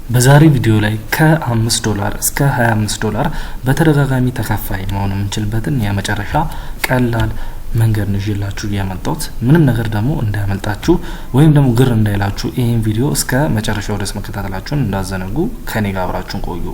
በዛሬ ቪዲዮ ላይ ከ$5 እስከ $25 በተደጋጋሚ ተከፋይ መሆን የምንችልበትን የመጨረሻ ቀላል መንገድ ነው ይዤላችሁ ያመጣሁት። ምንም ነገር ደግሞ እንዳያመልጣችሁ ወይም ደግሞ ግር እንዳይላችሁ ይሄን ቪዲዮ እስከ መጨረሻው ድረስ መከታተላችሁን እንዳዘነጉ ከኔ ጋር አብራችሁን ቆዩ።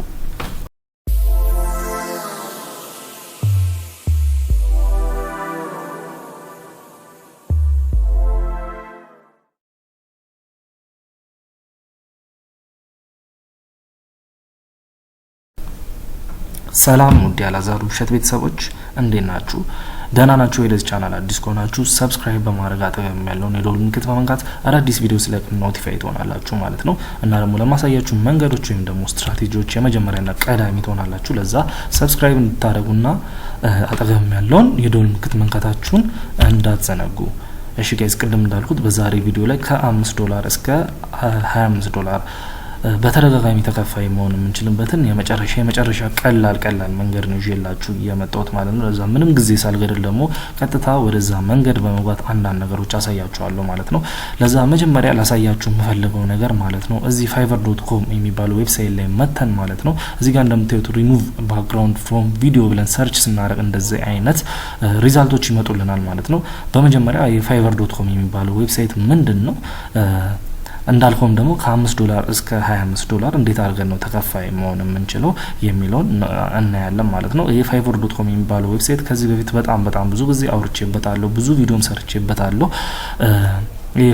ሰላም ውድ ያላዛሩ ሸት ቤተሰቦች እንዴት ናችሁ? ደህና ናችሁ? ወደዚህ ቻናል አዲስ ከሆናችሁ ሰብስክራይብ በማድረግ አጠገብ ያለውን የደወል ምልክት በመንካት አዳዲስ ቪዲዮ ስለቅ ኖቲፋይ ትሆናላችሁ ማለት ነው። እና ደግሞ ለማሳያችሁ መንገዶች ወይም ደግሞ ስትራቴጂዎች የመጀመሪያና ቀዳሚ ትሆናላችሁ። ለዛ ሰብስክራይብ እንድታደርጉና አጠገብ ያለውን የደወል ምልክት መንካታችሁን እንዳትዘነጉ። እሺ ጋይስ፣ ቅድም እንዳልኩት በዛሬ ቪዲዮ ላይ ከ$5 እስከ $25 በተደጋጋሚ ተከፋይ መሆን የምንችልበትን የመጨረሻ ቀላል መንገድ ነው ይዤላችሁ የመጣሁት ማለት ነው። ለዛ ምንም ጊዜ ሳልገድል ደግሞ ቀጥታ ወደዛ መንገድ በመግባት አንዳንድ ነገሮች አሳያችኋለሁ ማለት ነው። ለዛ መጀመሪያ ላሳያችሁ የምፈልገው ነገር ማለት ነው እዚህ fiverr.com የሚባለው ዌብሳይት ላይ መተን ማለት ነው እዚህ ጋር እንደምታዩት ሪሙቭ ባክግራውንድ ፍሮም ቪዲዮ ብለን ሰርች ስናደርግ እንደዚህ አይነት ሪዛልቶች ይመጡልናል ማለት ነው። በመጀመሪያ የfiverr.com የሚባለው ዌብሳይት ምንድነው እንዳልኩም ደግሞ ከ$5 እስከ $25 እንዴት አድርገን ነው ተከፋይ መሆን የምንችለው የሚለውን እናያለን ማለት ነው። ይሄ fiverr.com የሚባለው ዌብሳይት ከዚህ በፊት በጣም ብዙ ጊዜ አውርቼበታለሁ፣ ብዙ ቪዲዮም ሰርቼበታለሁ።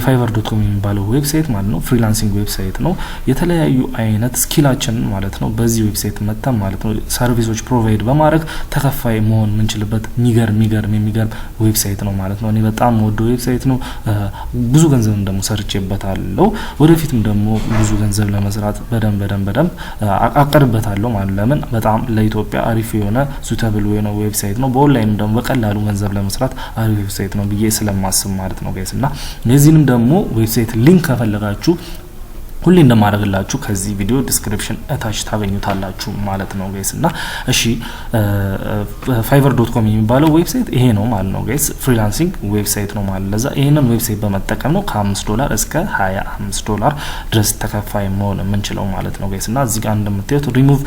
fiverr.com የሚባለው ዌብሳይት ማለት ነው ፍሪላንሲንግ ዌብሳይት ነው። የተለያዩ አይነት ስኪላችን ማለት ነው በዚህ ዌብሳይት መተን ማለት ነው ሰርቪሶች ፕሮቫይድ በማድረግ ተከፋይ መሆን የምንችልበት የሚገርም ዌብሳይት ነው ማለት ነው። እኔ በጣም ወዶ ዌብሳይት ነው። ብዙ ገንዘብ ደግሞ ሰርቼበታለሁ። ወደፊትም ደግሞ ብዙ ገንዘብ ለመስራት በደንብ አቀርበታለሁ ማለት ለምን በጣም ለኢትዮጵያ አሪፍ የሆነ ሱተብል የሆነ ዌብሳይት ነው። በኦላይን ደግሞ በቀላሉ ገንዘብ ለመስራት አሪፍ ዌብሳይት ነው ብዬ ስለማስብ ማለት ነው ጋይስ። እና ለዚህንም ደግሞ ዌብሳይት ሊንክ ከፈለጋችሁ ሁሌ እንደማደርግላችሁ ከዚህ ቪዲዮ ዲስክሪፕሽን አታች ታገኙታላችሁ ማለት ነው ጋይስ። እና እሺ fiverr.com የሚባለው ዌብሳይት ይሄ ነው ማለት ነው ጋይስ። ፍሪላንሲንግ ዌብሳይት ነው ማለት ለዛ ይሄንን ዌብሳይት በመጠቀም ነው ከ$5 እስከ $25 ድረስ ተከፋይ መሆን የምንችለው ማለት ነው ጋይስ። እና እዚህ ጋር እንደምታዩት ሪሙቭ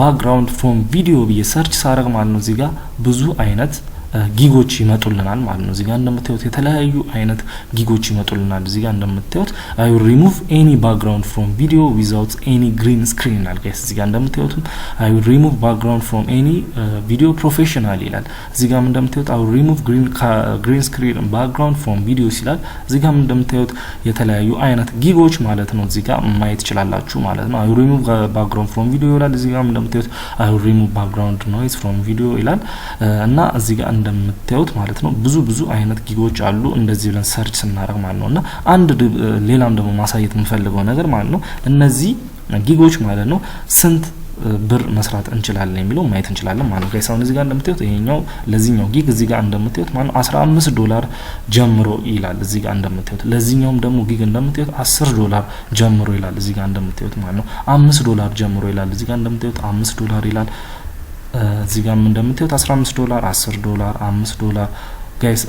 ባክግራውንድ ፍሮም ቪዲዮ ብዬ ሰርች ሳደርግ ማለት ነው እዚህ ጋር ብዙ አይነት ጊጎች ይመጡልናል ማለት ነው። እዚህ ጋር እንደምታዩት የተለያዩ አይነት ጊጎች ይመጡልናል። እዚህ ጋር እንደምታዩት I will remove any background from video without any green screen ይላል ጋይስ። እዚህ ጋር እንደምታዩት I will remove background from any video professional ይላል። እዚህ ጋር እንደምታዩት I will remove green screen background from videos ይላል። እዚህ ጋር እንደምታዩት የተለያዩ አይነት ጊጎች ማለት ነው እዚህ ጋር ማየት ይችላልላችሁ ማለት ነው። I will remove background from video ይላል። እዚህ ጋር እንደምታዩት I will remove background noise from video ይላል። እና እዚህ ጋር እንደምታዩት ማለት ነው ብዙ አይነት ጊጎች አሉ እንደዚህ ብለን ሰርች ስናደርግ ማለት ነውና አንድ ሌላም ደግሞ ማሳየት የምፈልገው ነገር ማለት ነው እነዚህ ጊጎች ማለት ነው ስንት ብር መስራት እንችላለን የሚለው ማየት እንችላለን ማለት ነው ጋይስ። አሁን እዚህ ጋር እንደምታዩት ይሄኛው ለዚህኛው ጊግ እዚህ ጋር እንደምታዩት ማለት ነው $15 ጀምሮ ይላል። እዚህ ጋር እንደምታዩት ለዚህኛውም ደግሞ ጊግ እንደምታዩት $10 ጀምሮ ይላል። እዚህ ጋር እንደምታዩት ማለት ነው $5 ጀምሮ ይላል። እዚህ ጋር እንደምታዩት $5 ይላል። እዚህ ጋር እንደምታዩት $15 $10 $5 ጋይስ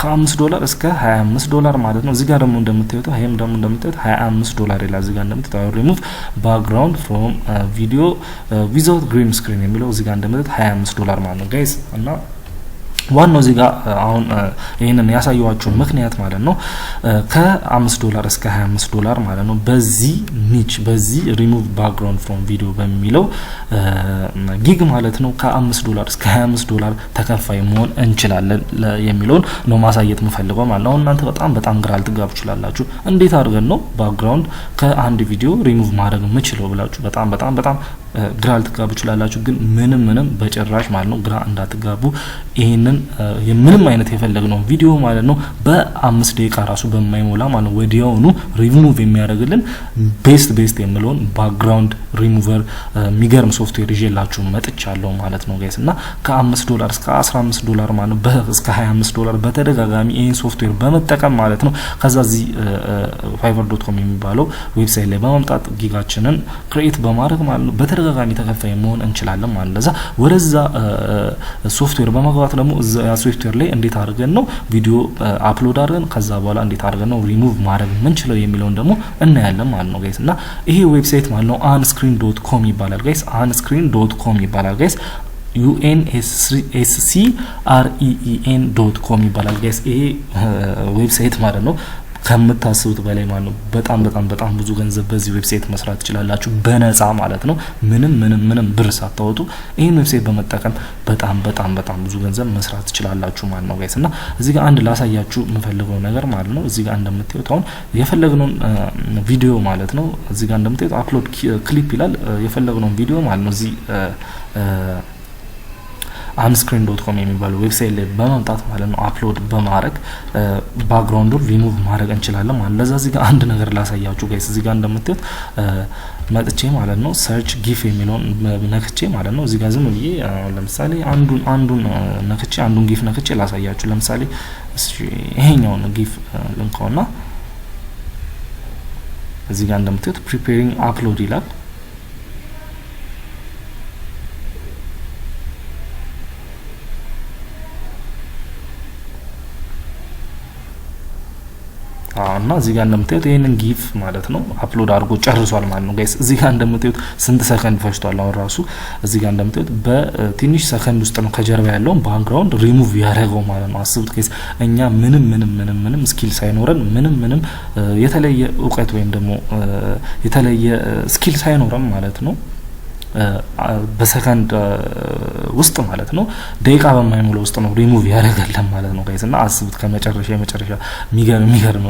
ከ$5 እስከ $25 ማለት ነው። እዚህ ጋር ደግሞ እንደምታዩት ይሄም ደግሞ እንደምታዩት $25 ይላል። እዚህ ጋር እንደምታዩት ሪሙቭ ባክግራውንድ ፍሮም ቪዲዮ ዊዛውት ግሪን ስክሪን የሚለው እዚህ ጋር እንደምታዩት $25 ማለት ነው ጋይስ። እና ዋናው እዚህ ጋር አሁን ይሄንን ያሳየዋችሁ ምክንያት ማለት ነው ከ$5 እስከ $25 ማለት ነው በዚህ ኒች በዚህ ሪሙቭ ባክግራውንድ ፍሮም ቪዲዮ በሚለው ጊግ ማለት ነው ከ$5 እስከ $25 ተከፋይ መሆን እንችላለን የሚለውን ነው ማሳየት የምፈልገው ማለት ነው። እናንተ በጣም ግራ ልትጋቡ ይችላልላችሁ እንዴት አድርገን ነው ባክግራውንድ ከአንድ ቪዲዮ ሪሙቭ ማድረግ የምችለው ብላችሁ በጣም ግራ ልትጋቡ ይችላልላችሁ። ግን ምንም በጭራሽ ማለት ነው ግራ እንዳትጋቡ ይሄንን የምንም አይነት የፈለግነው ቪዲዮ ማለት ነው በ5 ደቂቃ ራሱ በማይሞላ ማለት ነው ወዲያውኑ ሪሙቭ የሚያደርግልን ቤስት የምለውን ባክግራውንድ ሪሙቨር የሚገርም ሶፍትዌር ይዤላችሁ መጥቻለሁ ማለት ነው ጋይስ። እና ከ$5 እስከ $15 ማለት ነው እስከ $25 በተደጋጋሚ ይሄን ሶፍትዌር በመጠቀም ማለት ነው ከዛ እዚህ fiverr.com የሚባለው ዌብሳይት ላይ በመምጣት ጊጋችንን ክሬት በማድረግ ማለት ነው በተደጋጋሚ ተከፋይ መሆን እንችላለን ማለት ለዛ ወደዛ ሶፍትዌር በመግባት ደግሞ ያ ሶፍትዌር ላይ እንዴት አድርገን ነው ቪዲዮ አፕሎድ አድርገን ከዛ በኋላ እንዴት አድርገን ነው ሪሙቭ ማድረግ ምንችለው የሚለውን ደግሞ እናያለን ማለት ነው ጋይስ እና ይሄ ዌብሳይት ማለት ነው unscreen.com ይባላል ጋይስ unscreen.com ይባላል ጋይስ unscreen.com ይባላል ጋይስ ይሄ ዌብሳይት ማለት ነው ከምታስቡት በላይ ማለት ነው በጣም ብዙ ገንዘብ በዚህ ዌብሳይት መስራት ትችላላችሁ በነፃ ማለት ነው ምንም ብር ሳታወጡ ይሄን ዌብሳይት በመጠቀም በጣም ብዙ ገንዘብ መስራት ትችላላችሁ ማለት ነው ጋይስ እና እዚህ ጋር አንድ ላሳያችሁ የምፈልገው ነገር ማለት ነው እዚህ ጋር እንደምታዩት አሁን የፈለግነውን ቪዲዮ ማለት ነው እዚህ ጋር እንደምታዩት አፕሎድ ክሊፕ ይላል የፈለግነውን ቪዲዮ ማለት ነው እዚህ unscreen.com የሚባለው ዌብሳይት ላይ በመምጣት ማለት ነው አፕሎድ በማድረግ ባክግራውንዱን ሪሙቭ ማድረግ እንችላለን ማለት ለዛ እዚህ ጋር አንድ ነገር ላሳያችሁ ጋይስ እዚህ ጋር እንደምታዩት መጥቼ ማለት ነው ሰርች ጊፍ የሚለውን ነክቼ ማለት ነው እዚህ ጋር ዝም ብዬ ለምሳሌ አንዱን ነክቼ አንዱን ጊፍ ነክቼ ላሳያችሁ ለምሳሌ ይሄኛውን ጊፍ ልንከውና እዚህ ጋር እንደምታዩት ፕሪፔሪንግ አፕሎድ ይላል እና እዚህ ጋር እንደምታዩት ይሄንን ጊፍ ማለት ነው አፕሎድ አድርጎ ጨርሷል ማለት ነው ጋይስ እዚህ ጋር እንደምታዩት ስንት ሰከንድ ፈጅቷል አሁን ራሱ እዚህ ጋር እንደምታዩት በትንሽ ሰከንድ ውስጥ ነው ከጀርባ ያለው ባክግራውንድ ሪሙቭ ያደረገው ማለት ነው አስቡት ጋይስ እኛ ምንም ስኪል ሳይኖረን ምንም የተለየ እውቀት ወይም ደግሞ የተለየ ስኪል ሳይኖረን ማለት ነው በሰከንድ ውስጥ ማለት ነው ደቂቃ በማይሞላው ውስጥ ነው ሪሙቭ ያደርጋለን ማለት ነው ጋይስ እና አስቡት ከመጨረሻ የሚገርም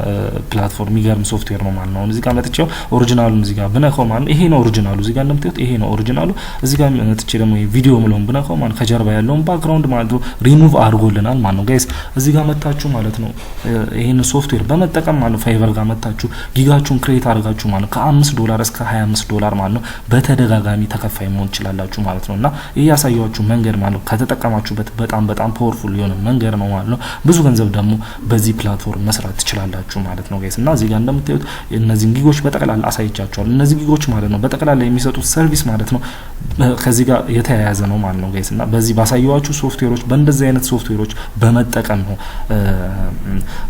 ፕላትፎርም የሚገርም ሶፍትዌር ነው ማለት ነው እዚህ ጋር መጥቼው ኦሪጂናሉን እዚህ ጋር ብነካው ማለት ይሄ ነው ኦሪጂናሉ እዚህ ጋር እንደምታዩት ይሄ ነው ኦሪጂናሉ እዚህ ጋር መጥቼ ደግሞ ቪዲዮ ምለውን ብነካው ማለት ከጀርባ ያለውን ባክግራውንድ ማለት ነው ሪሙቭ አድርጎልናል ማለት ነው ጋይስ እዚህ ጋር መጣችሁ ማለት ነው ይሄን ሶፍትዌር በመጠቀም ማለት ነው ፋይቨር ጋር መጣችሁ ጊጋችሁን ክሬት አድርጋችሁ ማለት $5 እስከ $25 ማለት ነው በተደጋጋሚ ተከፋይ መሆን ይችላልላችሁ ማለት ነውና ይሄ ያሳያችሁ መንገድ ማለት ነው ከተጠቀማችሁበት በጣም ፓወርፉል የሆነ መንገድ ነው ማለት ነው ብዙ ገንዘብ ደግሞ በዚህ ፕላትፎርም መስራት ትችላላችሁ ማለት ነው ጋይስ እና እዚህ ጋር እንደምታዩት እነዚህ ጊጎች በጠቅላላ አሳይቻችኋለሁ እነዚህ ጊጎች ማለት ነው በጠቅላላ የሚሰጡት ሰርቪስ ማለት ነው ከዚህ ጋር የተያያዘ ነው ማለት ነው ጋይስ እና በዚህ ባሳያችሁ ሶፍትዌሮች በእንደዚህ አይነት ሶፍትዌሮች በመጠቀም ነው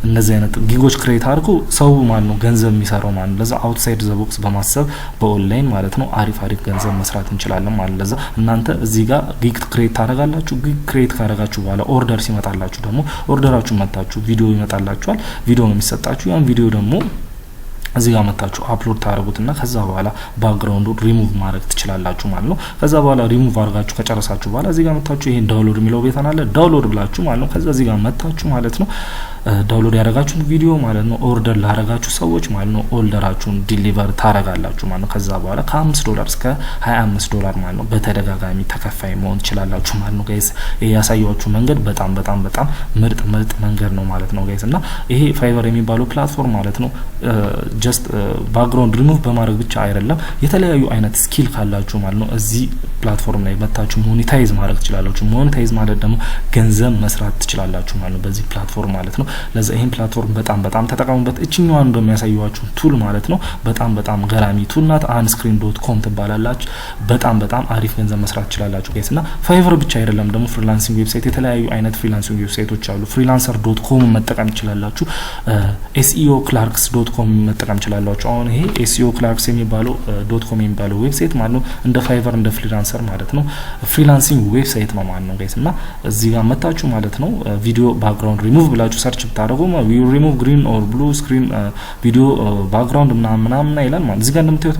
እነዚህ አይነት ጊጎች ክሬት አድርጎ ሰው ማለት ነው ገንዘብ የሚሰራው ማለት ነው ለዛ አውትሳይድ ዘ ቦክስ በማሰብ በኦንላይን ማለት ነው አሪፍ ገንዘብ መስራት እንችላለን ማለት ለዛ እናንተ እዚህ ጋር ጊግ ክሬት ታደርጋላችሁ ጊግ ክሬት ካደረጋችሁ በኋላ ኦርደር ሲመጣላችሁ ደግሞ ኦርደራችሁ መጣችሁ ቪዲዮ ይመጣላችኋል ቪዲዮ ነው የሚሰጣችሁ ያን ቪዲዮ ደግሞ እዚህ ጋር መጣችሁ አፕሎድ ታደርጉትና ከዛ በኋላ ባክግራውንዱ ሪሙቭ ማድረግ ትችላላችሁ ማለት ነው ከዛ በኋላ ሪሙቭ አድርጋችሁ ከጨረሳችሁ በኋላ እዚህ ጋር መጣችሁ ይሄን ዳውንሎድ የሚለው ቤት አለ ዳውንሎድ ብላችሁ ማለት ነው ከዛ እዚህ ጋር መጣችሁ ማለት ነው ዳውንሎድ ያደረጋችሁን ቪዲዮ ማለት ነው ኦርደር ላደረጋችሁ ሰዎች ማለት ነው ኦርደራችሁን ዲሊቨር ታደርጋላችሁ ማለት ነው ከዛ በኋላ $5 እስከ $25 ማለት ነው በተደጋጋሚ ተከፋይ መሆን ትችላላችሁ ማለት ነው ጋይስ ይሄ ያሳያችሁ መንገድ በጣም ምርጥ መንገድ ነው ማለት ነው ጋይስ እና ይሄ ፋይቨር የሚባለው ፕላትፎርም ማለት ነው ጀስት ባክግራውንድ ሪሙቭ በማድረግ ብቻ አይደለም የተለያዩ አይነት ስኪል ካላችሁ ማለት ነው እዚህ ፕላትፎርም ላይ መታችሁ ሞኔታይዝ ማድረግ ትችላላችሁ ሞኔታይዝ ማለት ደግሞ ገንዘብ መስራት ትችላላችሁ ማለት ነው በዚህ ፕላትፎርም ማለት ነው ለዛ ይሄን ፕላትፎርም በጣም ተጠቀሙበት እቺኛዋን እንደሚያሳዩዋችሁ ቱል ማለት ነው በጣም ገራሚ ቱል ናት unscreen.com ትባላላችሁ በጣም አሪፍ ገንዘብ መስራት ትችላላችሁ ጋይስ እና ፋይቨር ብቻ አይደለም ደግሞ ፍሪላንሲንግ ዌብሳይት የተለያዩ አይነት ፍሪላንሲንግ ዌብሳይቶች አሉ freelancer.com መጠቀም ትችላላችሁ seoclerks.com መጠቀም ትችላላችሁ አሁን ይሄ seoclerks የሚባለው .com የሚባለው ዌብሳይት ማለት ነው እንደ ፋይቨር እንደ ፍሪላንሰር ማለት ነው ፍሪላንሲንግ ዌብሳይት ነው ማለት ነው ጋይስ እና እዚህ ጋር መጣችሁ ማለት ነው ቪዲዮ ባክግራውንድ ሪሙቭ ብላችሁ ሰርች ብታደርጉ ዊ ሪሙቭ ግሪን ኦር ብሉ ስክሪን ቪዲዮ ባክግራውንድ ምናምን ይላል ማለት እዚህ ጋር እንደምታዩት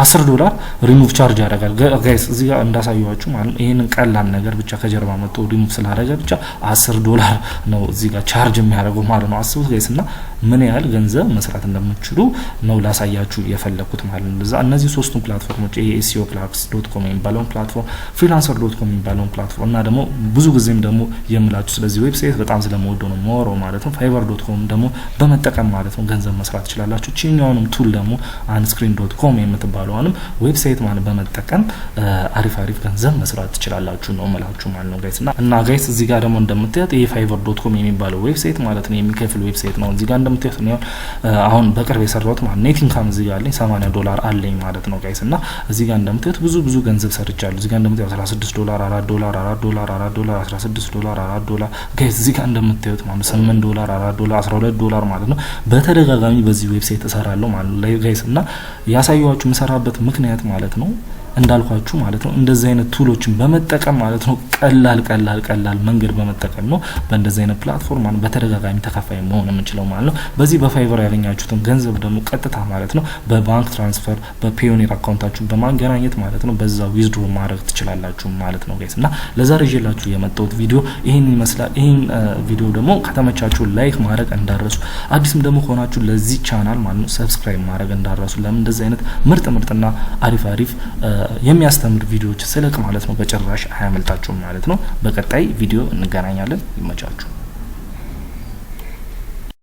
$10 ሪሙቭ ቻርጅ ያደርጋል ጋይስ እዚህ ጋር እንዳሳየዋችሁ ማለት ነው ይሄንን ቀላል ነገር ብቻ ከጀርባ መጥቶ ሪሙቭ ስላደረገ ብቻ $10 ነው እዚህ ጋር ቻርጅ የሚያደርገው ማለት ነው አስቡት ጋይስ እና ምን ያህል ገንዘብ መስራት እንደምትችሉ ነው ላሳያችሁ የፈለኩት ማለት ነው ለዛ እነዚህ ሶስቱን ፕላትፎርሞች ይሄ seoclerks.com የሚባለው ፕላትፎርም freelancer.com የሚባለው ፕላትፎርም እና ደግሞ ብዙ ጊዜም ደግሞ የምላችሁ ስለዚህ ዌብሳይት በጣም ስለምወደው ነው ሞሮ ማለት ነው fiverr.com ደግሞ በመጠቀም ማለት ነው ገንዘብ መስራት ትችላላችሁ። ቺኛውንም ቱል ደግሞ unscreen.com የምትባለውንም ዌብሳይት ማለት በመጠቀም አሪፍ ገንዘብ መስራት ትችላላችሁ ነው ማለት ነው ጋይስ። እና ጋይስ እዚህ ጋር ደግሞ እንደምታዩት ይሄ fiverr.com የሚባለው ዌብሳይት ማለት ነው የሚከፍል ዌብሳይት ነው። እዚህ ጋር እንደምታዩት ነው አሁን በቅርብ የሰራሁት ማለት ኔት ኢንካም እዚህ ጋር አለኝ $80 አለኝ ማለት ነው ጋይስ። እና እዚህ ጋር እንደምታዩት ብዙ ገንዘብ ሰርቻለሁ። እዚህ ጋር እንደምታዩት $16 $4 $4 $16 $4 ጋይስ እዚህ ጋር እንደምታዩት ማለት $8 $4 $12 ማለት ነው። በተደጋጋሚ በዚህ ዌብሳይት እሰራለሁ ማለት ነው ጋይስ። እና ያሳየኋችሁ የምሰራበት ምክንያት ማለት ነው እንዳልኳችሁ ማለት ነው እንደዚህ አይነት ቱሎችን በመጠቀም ማለት ነው ቀላል መንገድ በመጠቀም ነው በእንደዚህ አይነት ፕላትፎርም ማለት በተደጋጋሚ ተከፋይ መሆን የምንችለው ማለት ነው። በዚህ በፋይቨር ያገኛችሁትን ገንዘብ ደግሞ ቀጥታ ማለት ነው በባንክ ትራንስፈር በፔዮኒር አካውንታችሁ በማገናኘት ማለት ነው በዛው ዊዝድሮ ማድረግ ትችላላችሁ ማለት ነው ጋይስ። እና ለዛሬ ይዤላችሁ የመጣሁት ቪዲዮ ይሄን ይመስላል። ይሄን ቪዲዮ ደግሞ ከተመቻችሁ ላይክ ማድረግ እንዳረሱ፣ አዲስም ደግሞ ከሆናችሁ ለዚህ ቻናል ማለት ነው ሰብስክራይብ ማድረግ እንዳረሱ። ለምን እንደዚህ አይነት ምርጥና አሪፍ የሚያስተምር ቪዲዮዎች ስለቅ ማለት ነው በጭራሽ አያመልጣችሁም ማለት ነው። በቀጣይ ቪዲዮ እንገናኛለን። ይመቻችሁ።